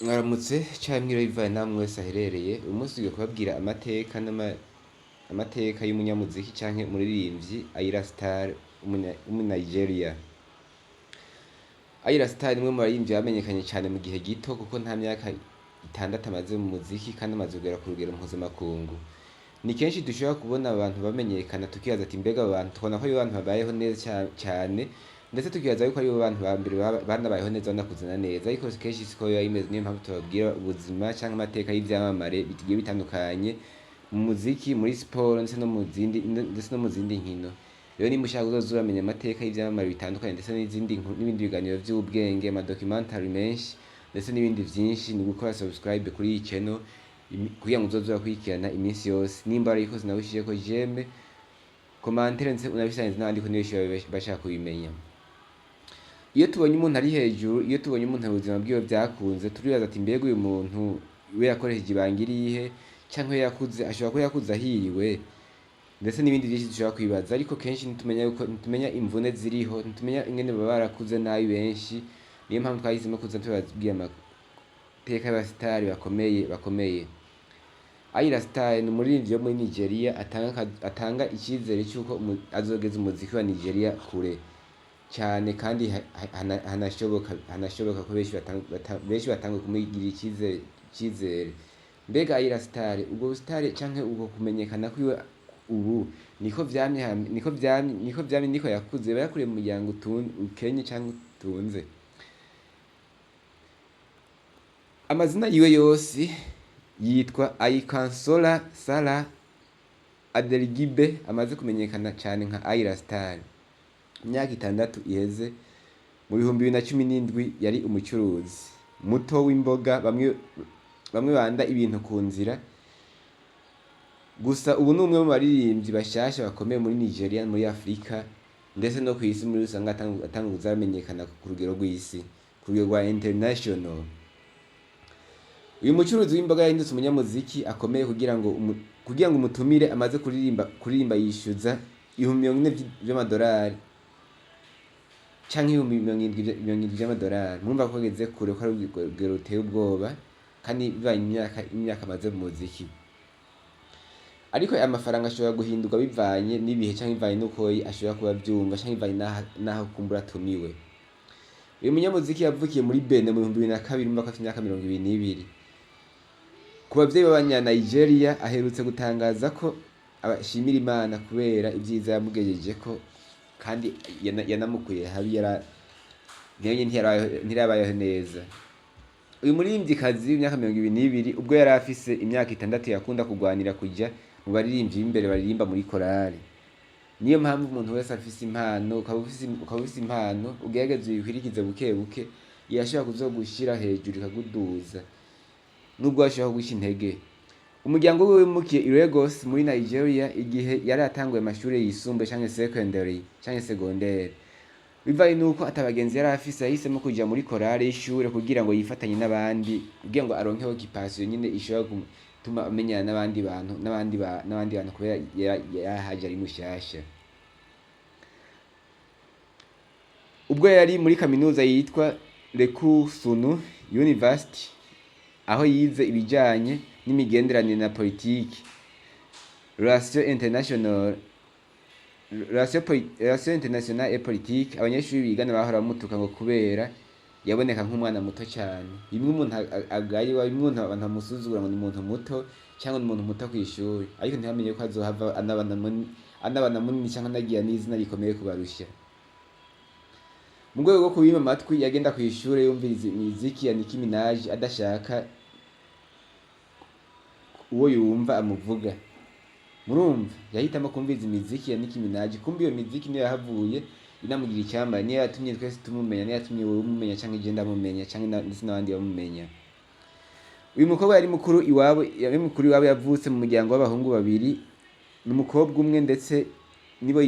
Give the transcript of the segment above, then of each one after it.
Mwaramutse canke bivanye namwe wese aherereye. Uyu munsi tugiye kubabwira amateka y'umunyamuziki canke umuririmbyi AYRA STAR Nigeria. AYRA STAR ni umwe mu baririmbyi bamenyekanye cyane mu gihe gito kuko nta myaka 6 amaze mu muziki kandi amaze kugera ku rugero mpuzamakungu. Ni kenshi dushobora kubona abantu bamenyekana tukibaza ati mbega abantu tubona ko ari abantu babayeho neza cyane, ndetse tukibaza yuko ari bo bantu ba mbere banabayeho neza banakuzana neza, ariko kenshi siko biba bimeze. Niyo mpamvu tubabwira ubuzima cyangwa amateka y'ivyamamare bigiye bitandukanye mu muziki, muri siporo ndetse no mu zindi nkino. Rero nimba ushaka kuzoza uramenya amateka y'ivyamamare bitandukanye ndetse n'ibindi biganiro vy'ubwenge, amadocumentary menshi ndetse n'ibindi vyinshi, ni gukora subscribe kuri iyi channel kugira ngo uzoze urakurikirana iminsi yose. Nimba ariko sinabishije ko j'aime commentaire ndetse unabisangize n'abandi ko niyo bashaka kubimenya. Iyo tubonye umuntu ari hejuru, iyo tubonye umuntu ubuzima bwiwe byakunze, turibaza ati mbega uyu muntu we yakoresheje ibanga irihe, cyangwa yakuze ashobora kuba yakuze ahiriwe, ndetse n'ibindi byinshi dushobora kwibaza. Ariko kenshi ntitumenya imvune ziriho, ntitumenya ingene baba barakuze nabi benshi. Niyo mpamvu twahisemo kuza tubabwira amateka y'abasitari bakomeye. AYRA STAR ni umuririmbyi wo muri Nigeria atanga icyizere cy'uko azogeza umuziki wa Nigeria kure cyane, kandi hanashoboka ko benshi batanga kumugira icyizere. Mbega AYRA STAR, ubwo busitari canke ubwo kumenyekana kwiwe ubu niko vyamye niko yakuze, yakuriye mu muryango ukenye cyangwa utunze. Amazina yiwe yose yitwa Aykansola Sala Adelgibe, amaze kumenyekana cyane nka AYRA STAR. Imyaka 6 iheze, mu 2017 yari umucuruzi muto w'imboga, bamwe banda ibintu ku nzira. Gusa ubu ni umwe mu baririmbyi bashasha bakomeye muri Nigeria, muri Afrika ndetse no ku isi muri rusange, atanga kuzamenyekana ku rugero rw'isi, ku rugero rwa international. Uyu mucuruzi w'imboga yahindutse umunyamuziki akomeye kugira ngo umutumire amaze kuririmba yishyuza $40,000 by'amadolari canke $70,000 by'amadolari. Mwumva ko ageze kure, ko ari urugero ruteye ubwoba, kandi bivanye imyaka amaze mu muziki. Ariko aya mafaranga ashobora guhinduka bivanye n'ibihe canke bivanye n'uko ashobora kuba byumva canke bivanye n'aho kumbura atumiwe. Uyu munyamuziki yavukiye muri Benin mu 2002, mwaka afite imyaka 22. Ku bavyeyi b'abanya Nigeria aherutse gutangaza ko abashimira Imana kubera ibyiza yamugejejeko, kandi yanamukuye habi, ntiyarabayeho neza. Uyu muririmbyikazi w'imyaka 22, ubwo yari afise imyaka 6, yakunda kugwanira kujya mu baririmbyi b'imbere baririmba muri korali. Niyo mpamvu umuntu wese afise impano, ukaba ufise impano, ugerageze uyikwirikize buke buke, yashobora kuzogushira hejuru ikaguduza nubwo ashobora kugusha intege. Umuryango wiwe wimukiye i Lagos muri Nigeria igihe yari atanguye amashuri yisumbuye canke secondary canke secondaire. Bivanye nuko atabagenzi yari afise, yahisemo kuja muri korali y'ishure kugira ngo yifatanye n'abandi, kugira ngo aronkeho occupation nyine ishobora gutuma amenyana n'abandi bantu kubera yahaje ari mushasha. Ubwo yari muri kaminuza yitwa Sunu University, aho yize ibijanye n'imigenderanire na politiki, relation internationale et politique. Abanyeshuri bigana bahora bamutuka ngo kubera yaboneka nk'umwana muto cyane, bimwe umuntu agaye, bimwe abantu bamusuzugura ngo ni umuntu muto cyangwa ni umuntu muto kw'ishuri, ariko ntibamenye ko azohava anabana munini cyangwa anagira n'izina rikomeye kubarusha. Mu rwego rwo kubima amatwi, yagenda kw'ishure yumviriza imiziki ya Nicki Minaj adashaka uwo yumva amuvuga. Murumva, yahitamo kumviriza imiziki ya Nicki Minaj. Kumbe iyo miziki niyo yahavuye inamugira icamamare, niyo yatumye twese tumumenya, niyo yatumye wowe umumenya canke je ndamumenya canke ndetse n'abandi bamumenya. Uyu mukobwa yari mukuru iwabo yavutse mu muryango w'abahungu 2 n'umukobwa umwe, ndetse nibo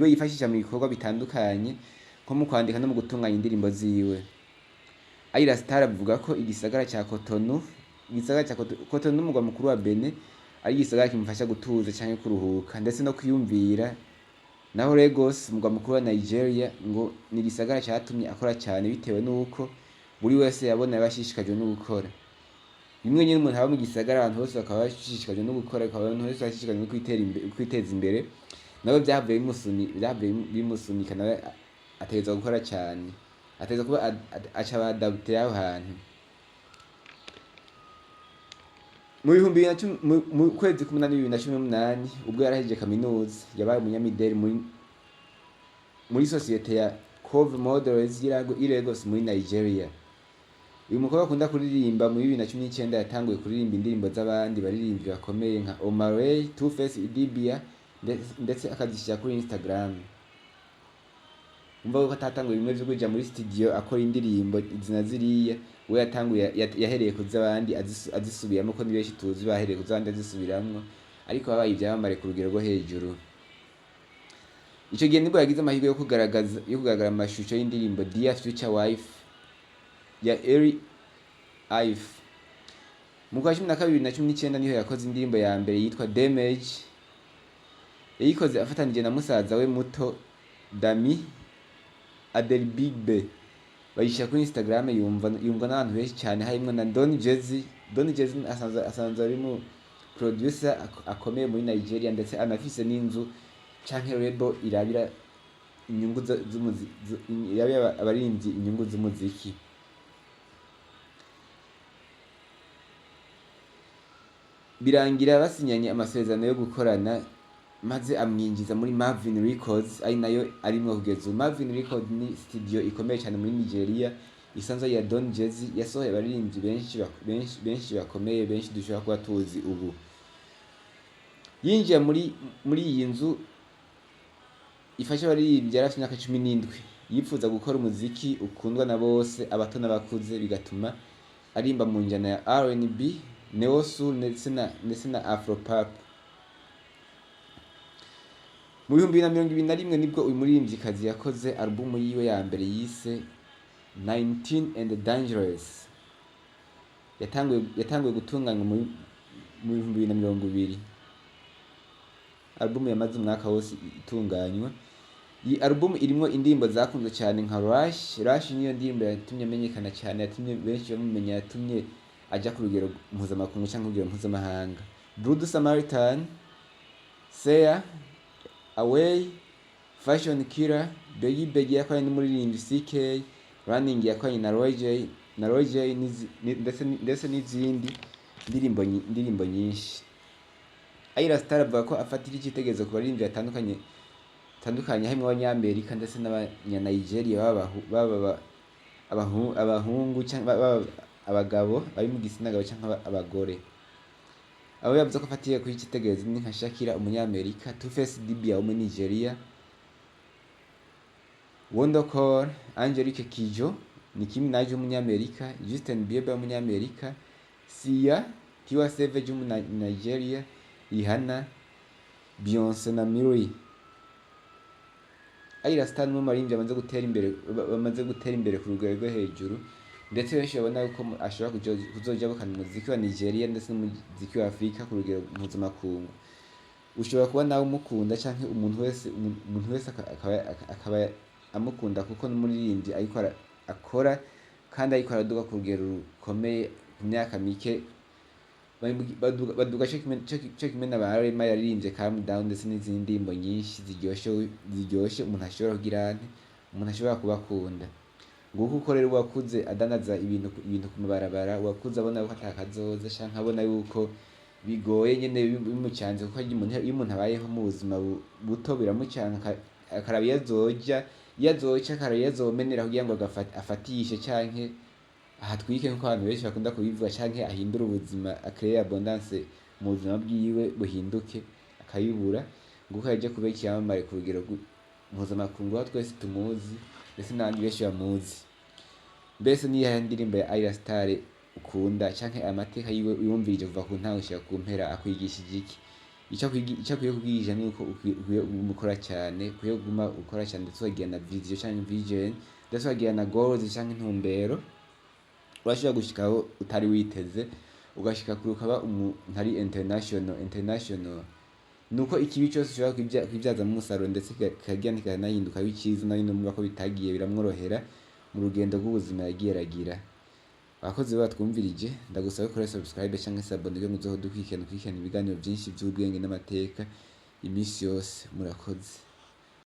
yifashisha mu bikorwa bitandukanye nko mu kwandika no mu gutunganya indirimbo ziwe. AYRA STAR avuga ko igisagara cya Cotonou n'umugwa mukuru wa Benin ari igisagara kimufasha gutuza canke kuruhuka ndetse no kwiyumvira. Naho Lagos, umugwa mukuru wa Nigeria, ngo ni igisagara cyatumye akora cyane bitewe nuko buri wese yabona yabashishikajwe no gukora. Bimwe nyine umuntu aba mu gisagara abantu bose bakaba bashishikajwe no gukora, akaba abantu bose bashishikajwe no kwiteza imbere, nawe byavuye bimusunika nawe ategerezwa gukora cyane, ategerezwa kuba aca abadapte aho hantu. Mu kwezi k'umunani 2018 ubwo yarahejeje kaminuza, yabaye umunyamideli muri sosiyete ya Cove Models i Lagos muri Nigeria. Uyu mukobwa akunda kuririmba muri 2019 yatanguye kuririmba indirimbo z'abandi baririmbyi bakomeye nka Omare, Two Face, Idibia ndetse akazishyira kuri Instagram. Umva ko atatanguye bimwe byo kuja muri studio akora indirimbo izina ziriya, we yatanguye yahereye kuz'abandi azisubiramo, ko ni benshi tuzi bahereye kuz'abandi azisubiramwo, ariko babaye ivyamamare ku rugero rwo hejuru. Ico gihe nibwo yagize amahirwe yo kugaragara amashusho y'indirimbo Dear Future Wife ya AYRA. Mu kwa 2019 niho yakoze indirimbo ya mbere yitwa Damage. Yayikoze afatanije na musaza we muto Dami Adelbigbe. Bayishyira kuri Instagram, yumva n'abantu benshi cyane, harimo na Don Jazzy asanzwe ari mu producer akomeye muri Nigeria, ndetse anafise n'inzu canke label irabira inyungu abaririmbyi inyungu z'umuziki. Birangira basinyanye amasezerano yo gukorana, maze amwinjiza muri Marvin Records, ari nayo arimwo kugeza ubu. Marvin Records ni studio ikomeye cyane muri Nigeria, isanzwe ya Don Jazzy, yasohoye abaririmbyi benshi bakomeye, benshi dushobora kuba tuzi ubu. Yinjiye muri iyi nzu ifasha abaririmbyi, yari afite imyaka 17. Yifuza gukora umuziki ukundwa na bose, abato n'abakuze, bigatuma arimba mu njyana ya R&B, Neo Soul ndetse na Afro Pop. Mu 2021 nibwo uyu muririmbyikazi yakoze album yiwe ya mbere yise 19 and Dangerous. Yatanguye gutunganywa mu 2020. Album yamaze umwaka wose itunganywa. Iyi album irimo indirimbo zakunzwe cyane nka Rush niyo ndirimbo yatumye amenyekana cyane, yatumye benshi bamumenya, yatumye ajya ku rugero mpuzamakungu cyangwa urugero mpuzamahanga. Blood Samaritan, Seya, Away, Fashion Killer, Begi yakoranye n'umuririmbyi CK, Running yakoranye na Roy J ndetse n'izindi ndirimbo nyinshi. AYRA STAR avuga ko afatira icyitegererezo ku baririmbyi batandukanye harimo abanyamerika ndetse n'abanyanigeria, baba abahungu cyangwa abagabo bari mu gitsina gabo cyangwa abagore. Abo yavuze ko afatiye kuri icyitegererezo ni nka Shakira umunyamerika, Two Face Idibia wo muri Nigeria, Wondercore, Angelique Kidjo, Nicki Minaj w'umunyamerika, Justin Bieber w'umunyamerika, Sia, Tiwa Savage w'umunanigeria, Rihanna, Beyonce na Miley. AYRA STAR mu maririmbyi bamaze gutera imbere ku rugero rwo hejuru, ndetse benshi babona ko ashobora kuzoja gukana umuziki wa Nigeria ndetse n'umuziki wa Afrika ku rugero mpuzamakungu. Ushobora kuba nawe umukunda cyangwa umuntu wese akaba amukunda, kuko n'umuririmbyi ariko akora kandi ariko araduga ku rugero rukomeye ku myaka mike. Baduga cyo kimwe na AYRA yaririmbye Calm Down ndetse n'izindi ndirimbo nyinshi ziryoshe umuntu ashobora kugira umuntu ashobora kubakunda. Nguko uko rero wakuze adanaza ibintu ku mabarabara, wakuze abona yuko atakazoza cyangwa abona yuko bigoye nyene bimucanze, kuko iyo umuntu abayeho mu buzima buto biramucanka, akaraba yazoca akaraba yazomenera kugira ngo afatishe canke ahatwike, nkuko abantu benshi bakunda kubivuga, canke ahindura ubuzima, akreye abondance mu buzima bwiwe buhinduke, akayibura. Nguko yaje kuba icamamare ku rugero mpuzamakungu, aho twese tumuzi ndetse n'abandi benshi bamuzi. Mbese niyo ndirimbo ya AYRA STAR ukunda canke amateka yiwe yumvirije kuva ku ntango gushika ku mpera, akwigishije iki? Icyo akwiye kubwigisha ni uko ukwiye gukora cyane, ukwiye guma ukora cyane, ndetse ukagira na vision, ndetse ukagira na goals canke intumbero urashobora gushikaho utari witeze, ugashika kuri ukaba umuntu ari international. Nuko ikibi cyose ushobora kwibyaza mu musaruro, ndetse kikagira kikanahinduka biciza, nayo numva ko bitagiye biramworohera mu rugendo rw'ubuzima yagiye aragira. abakozi batwumvirije ndagusaba kuri subscribe cyangwa se abone kugira ngo uzodukurikirane ibiganiro byinshi by'ubwenge n'amateka iminsi yose. Murakoze.